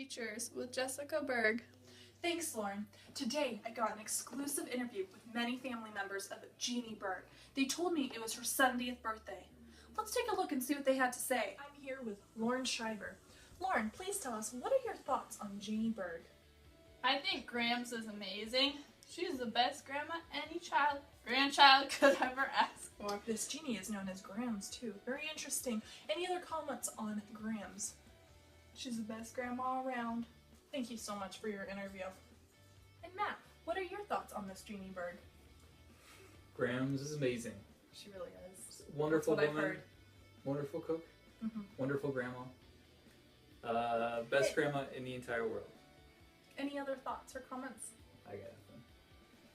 Features with Jessica Berg. Thanks, Lauren. Today, I got an exclusive interview with many family members of Jeannie Berg. They told me it was her 70th birthday. Let's take a look and see what they had to say. I'm here with Lauren Schreiber. Lauren, please tell us, what are your thoughts on Jeannie Berg? I think Grams is amazing. She's the best grandma any grandchild could ever ask for. This Jeannie is known as Grams, too. Very interesting. Any other comments on Grams? She's the best grandma around. Thank you so much for your interview. And Matt, what are your thoughts on this Jeannie Berg? Grams is amazing. She really is. Wonderful That's what woman. I've heard. Wonderful cook. Mhm. Wonderful grandma. Best grandma in the entire world. Any other thoughts or comments? I got nothing.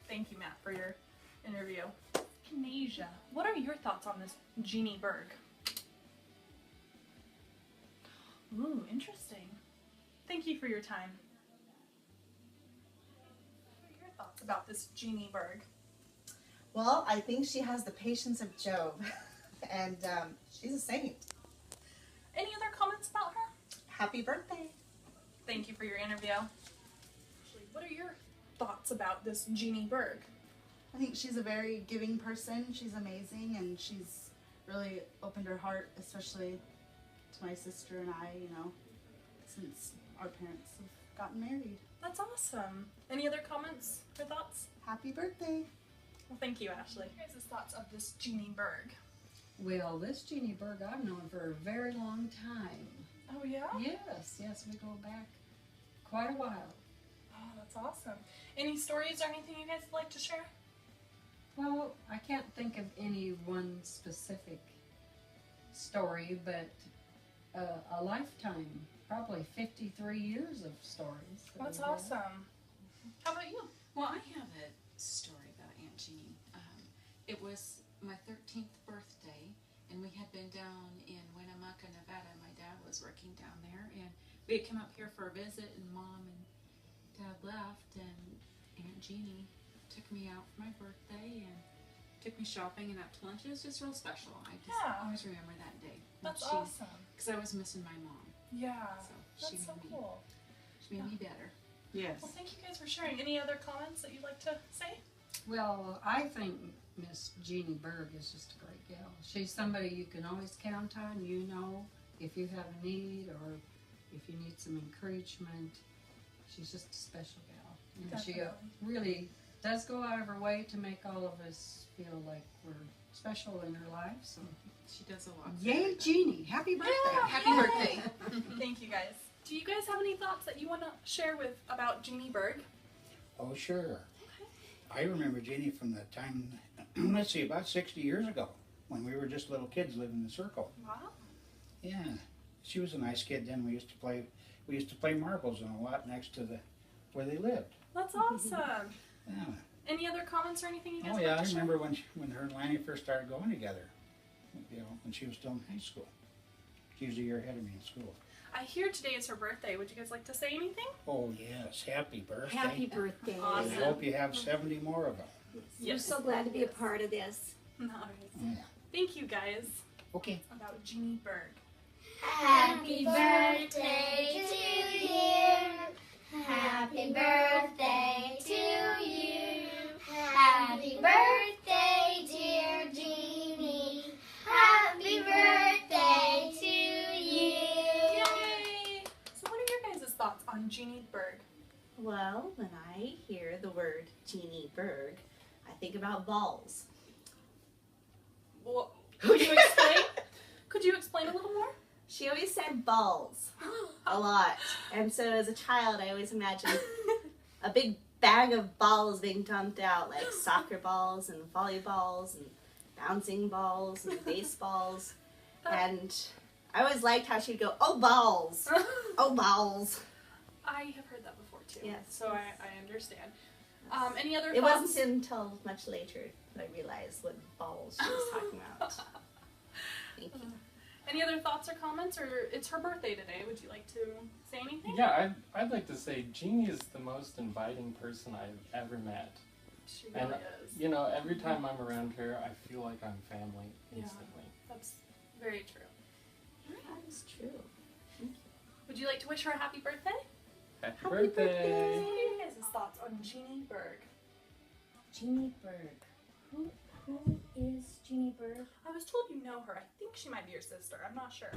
Thank you, Matt, for your interview. Kanasia, what are your thoughts on this Jeannie Berg? Ooh, interesting. Thank you for your time. What are your thoughts about this Jeannie Berg? Well, I think she has the patience of Job, and she's a saint. Any other comments about her? Happy birthday. Thank you for your interview. Ashley, what are your thoughts about this Jeannie Berg? I think she's a very giving person. She's amazing, and she's really opened her heart, especially to my sister and I, since our parents have gotten married. That's awesome. Any other comments or thoughts? Happy birthday. Well, thank you, Ashley. What are your guys' thoughts of this Jeannie Berg? Well, this Jeannie Berg I've known for a very long time. Oh, yeah? Yes, we go back quite a while. Oh, that's awesome. Any stories or anything you guys would like to share? Well, I can't think of any one specific story, but a lifetime, probably 53 years of stories. That's awesome. How about you? Well, I have a story about Aunt Jeannie. It was my 13th birthday, and we had been down in Winnemucca, Nevada. My dad was working down there, and we had come up here for a visit, and Mom and Dad left, and Aunt Jeannie took me out for my birthday and took me shopping and out to lunch. It was just real special. I just always remember that day. That's awesome. Because I was missing my mom. Yeah. So That's so cool. She made me better. Yes. Well, thank you guys for sharing. Any other comments that you'd like to say? Well, I think Miss Jeannie Berg is just a great gal. She's somebody you can always count on, if you have a need or if you need some encouragement. She's just a special gal. And she Definitely. really does go out of her way to make all of us feel like we're special in her life. So, She does a lot. yay, Jeannie! Happy birthday! Happy birthday. Thank you guys. Do you guys have any thoughts that you want to share about Jeannie Berg? Oh, sure. I remember Jeannie from the time, let's see, about 60 years ago, when we were just little kids living in the circle. Wow. Yeah, she was a nice kid then. We used to play marbles in a lot next to where they lived. That's awesome. Yeah. Any other comments or anything you guys Oh want yeah, to I share? remember when her and Lanny first started going together. When she was still in high school. She was a year ahead of me in school. I hear today is her birthday. Would you guys like to say anything? Oh yes, happy birthday. Happy birthday. Awesome. I hope you have 70 more of them. We're so glad to be a part of this. Nice. Yeah. Thank you guys. Okay. About Jeannie Berg. Happy birthday to you. Happy birthday to you. Happy birthday, dear Jeannie. Happy birthday to you. Yay! So what are your guys' thoughts on Jeannie Berg? Well, when I hear the word Jeannie Berg, I think about balls. Well, could you explain? Could you explain a little more? She always said balls a lot. And so as a child, I always imagined a big bag of balls being dumped out, like soccer balls and volleyballs and bouncing balls and baseballs. And I always liked how she'd go, oh, balls. Oh, balls. I have heard that before too. Yes. So I understand. Any other It thoughts? wasn't until much later that I realized what balls she was talking about. Thank you. Any other thoughts or comments? Or it's her birthday today. Would you like to say anything? Yeah, I'd like to say Jeannie is the most inviting person I've ever met. She really And, is. every time I'm around her, I feel like I'm family instantly. That's very true. That is true. Would you like to wish her a happy birthday? Happy Happy birthday! What are you guys' thoughts on Jeannie Berg? Jeannie Berg. Who is Jeannie Berg? I was told you know her. I think she might be your sister. I'm not sure.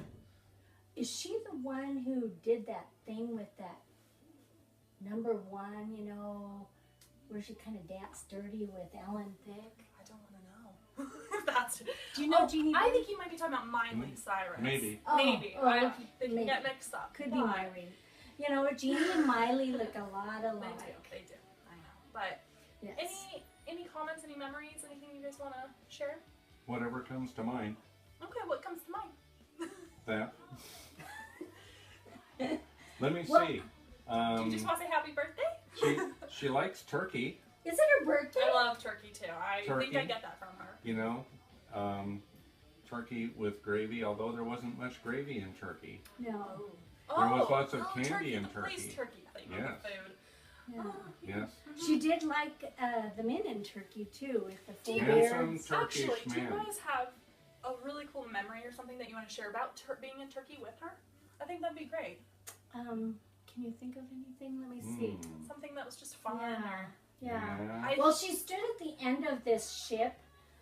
Is she the one who did that thing with that number one, you know, where she kind of danced dirty with Ellen Thicke? I don't want to know. If that's. Do you know Oh, Jeannie I Berg? think you might be talking about Miley Cyrus. Maybe. Oh, Maybe. oh, okay. They can Maybe. get mixed up. Could be but Miley. You know, Jeannie and Miley look a lot They alike. do. They do. I know. But Yes. any comments, any memories, anything you guys want to share? Whatever comes to mind. Okay, what comes to mind? That. Let me Well, see. Do you just want to say happy birthday? She likes turkey, Is it her birthday? I love turkey too. I think Turkey. I get that from her. you know. Turkey with gravy, although there wasn't much gravy in turkey. No. There was lots of candy turkey, in the place turkey. turkey thing on Yes. the food. Yeah. Yes. She did like the men in Turkey too, with the full Handsome beards. Turkish Actually, do you man. guys have a really cool memory or something that you want to share about being in Turkey with her? I think that'd be great. Can you think of anything? Let me see. Something that was just fun. Yeah. I- Well, she stood at the end of this ship.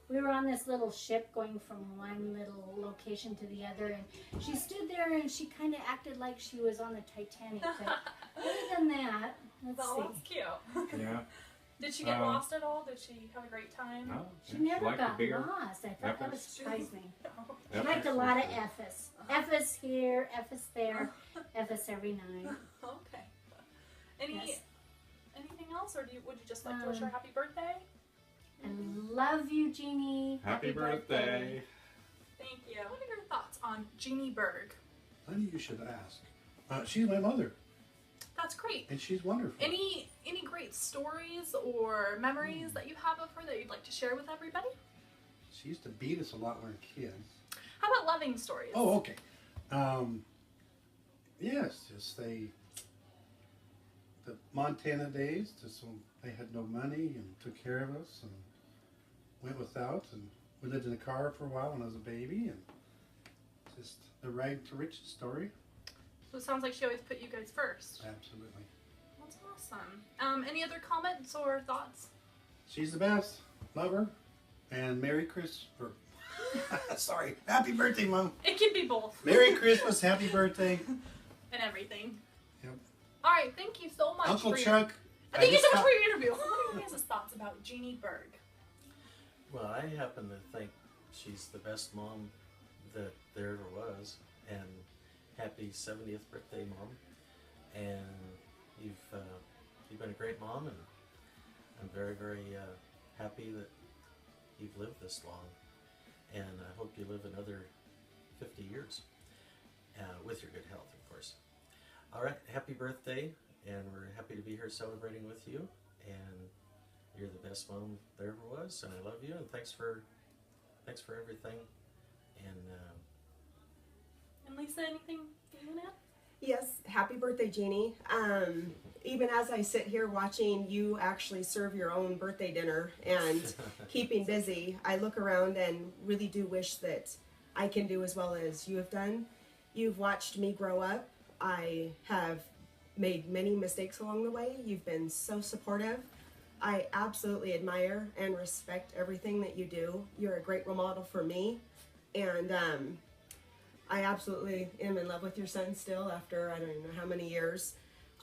We were on this little ship going from one little location to the other, and she stood there and she kind of acted like she was on the Titanic. But other than that, let's Oh, that's see. cute. Yeah. Did she get lost at all? Did she have a great time? No. She yeah, never liked got the beer. lost. I thought that would Efforts. surprise me. She Efforts liked a was lot of good. F's. F's here, F's there, F's every night. Okay. Yes. Anything else, or would you just like to wish her a happy birthday? I love you, Jeannie. Happy birthday. Thank you. What are your thoughts on Jeannie Berg? Funny you should ask. She's my mother, That's great. and she's wonderful. Any great stories or memories that you have of her that you'd like to share with everybody? She used to beat us a lot when we were kids. How about loving stories? Oh, okay. Yes, just the Montana days, just when they had no money and took care of us and went without, and we lived in a car for a while when I was a baby, and just the rag to riches story. So it sounds like she always put you guys first. Absolutely. That's awesome. Any other comments or thoughts? She's the best. Love her. And Merry Christmas. Sorry. Happy birthday, Mom. It can be both. Merry Christmas. Happy birthday. And everything. Yep. All right, thank you so much. Uncle for Chuck. Thank you so much for your interview. What are your guys' thoughts about Jeannie Berg? Well, I happen to think she's the best mom that there ever was, and happy 70th birthday, Mom. And you've been a great mom, and I'm very, very happy that you've lived this long, and I hope you live another 50 years with your good health, of course. All right, happy birthday, and we're happy to be here celebrating with you, and you're the best mom there ever was, and I love you, and thanks for everything. And Lisa, anything you want to add? Yes, happy birthday, Jeannie. Even as I sit here watching you actually serve your own birthday dinner and keeping busy, I look around and really do wish that I can do as well as you have done. You've watched me grow up. I have made many mistakes along the way. You've been so supportive. I absolutely admire and respect everything that you do. You're a great role model for me. And I absolutely am in love with your son still after I don't even know how many years.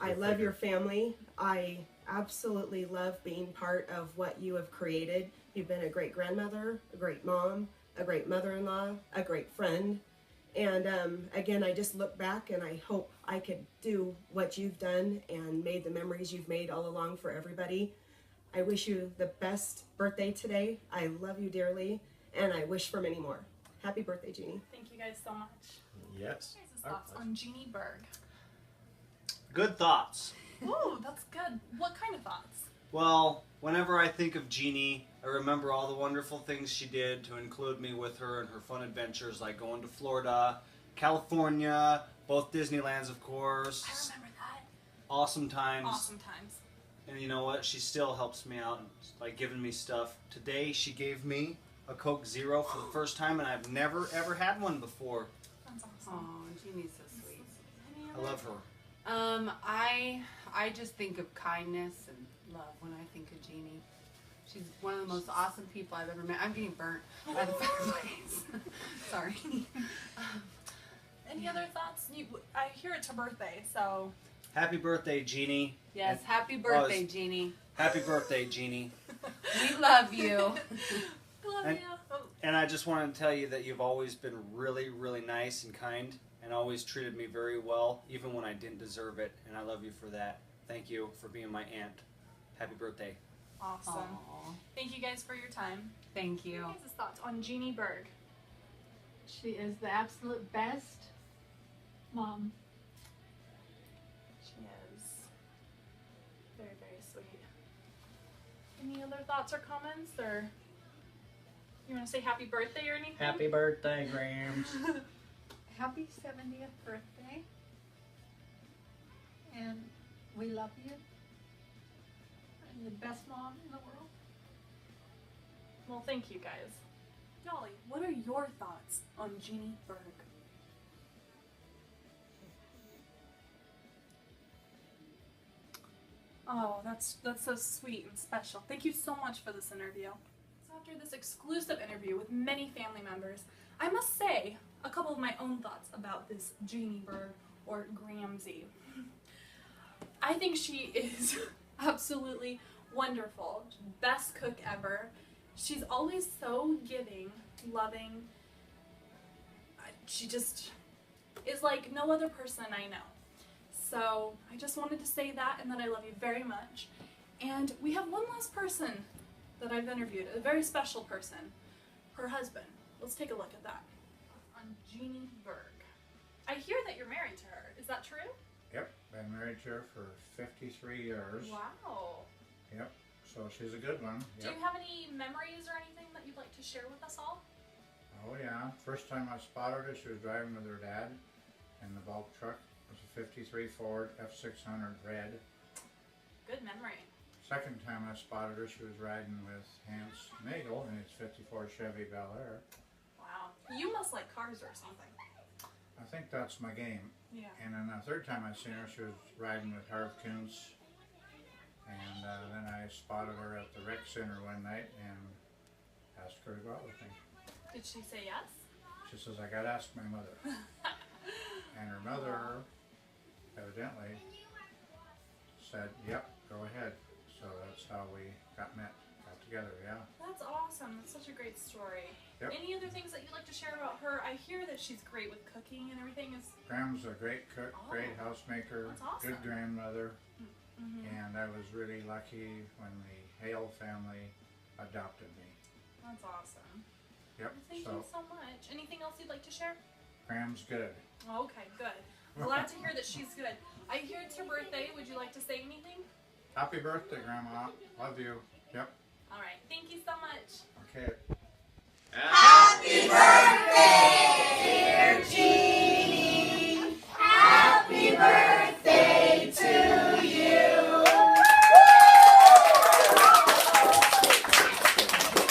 I love your family. I absolutely love being part of what you have created. You've been a great grandmother, a great mom, a great mother-in-law, a great friend. And again, I just look back and I hope I could do what you've done and made the memories you've made all along for everybody. I wish you the best birthday today. I love you dearly, and I wish for many more. Happy birthday, Jeannie. Thank you guys so much. Yes. Guys' thoughts on Jeannie Berg? Good thoughts. Ooh, that's good. What kind of thoughts? Well, whenever I think of Jeannie, I remember all the wonderful things she did to include me with her and her fun adventures, like going to Florida, California, both Disneylands, of course. I remember that. Awesome times. Awesome times. And you know what? She still helps me out, like giving me stuff. Today, she gave me a Coke Zero for the first time, and I've never, ever had one before. That's awesome. Oh, Jeannie's so sweet. I love her. I just think of kindness and love when I think of Jeannie. She's one of the most awesome people I've ever met. I'm getting burnt by the fireplace. Sorry. Any other thoughts? I hear it's her birthday, so. Happy birthday, Jeannie. Yes, And- happy birthday, Jeannie. Happy birthday, Jeannie. We love you. Love And- you. And I just wanted to tell you that you've always been really, really nice and kind and always treated me very well, even when I didn't deserve it. And I love you for that. Thank you for being my aunt. Happy birthday. Awesome. Aw. Thank you guys for your time. Thank you. What guys' thoughts on Jeannie Berg? She is the absolute best mom. She is. Very, very sweet. Any other thoughts or comments, or you want to say happy birthday or anything? Happy birthday, Grams. Happy 70th birthday. And we love you. And the best mom in the world. Well, thank you guys. Dolly, what are your thoughts on Jeannie Berg? Oh, that's so sweet and special. Thank you so much for this interview. So after this exclusive interview with many family members, I must say a couple of my own thoughts about this Jeannie Berg, or Gramsy. I think she is absolutely wonderful. Best cook ever. She's always so giving, loving. She just is like no other person I know. So I just wanted to say that, and that I love you very much. And we have one last person that I've interviewed, a very special person, her husband. Let's take a look at that. On Jeannie Berg. I hear that you're married to her. Is that true? Yep, been married to her for 53 years. Wow. Yep, so she's a good one. Do Yep. you have any memories or anything that you'd like to share with us all? Oh yeah, first time I spotted her, she was driving with her dad in the bulk truck. It was a 53 Ford F600 red. Good memory. Second time I spotted her, she was riding with Hans Nagel in his 54 Chevy Bel Air. Wow. You must like cars or something. I think that's my game. Yeah. And then the third time I seen her, she was riding with Harv Kuntz. And then I spotted her at the rec center one night and asked her to go out with me. Did she say yes? She says, I gotta ask my mother. And her mother evidently said, yep, go ahead. So that's how we got together, yeah. That's awesome. That's such a great story. Yep. Any other things that you'd like to share about her? I hear that she's great with cooking and everything. Gram's a great cook, great housemaker, that's awesome. good grandmother. Mhm. And I was really lucky when the Hale family adopted me. That's awesome. Yep, Thank so you so much. Anything else you'd like to share? Gram's good. Okay, good. Glad to hear that she's good. I hear it's her birthday. Would you like to say anything? Happy birthday, Grandma. Love you. Yep. All right. Thank you so much. Okay. Happy birthday!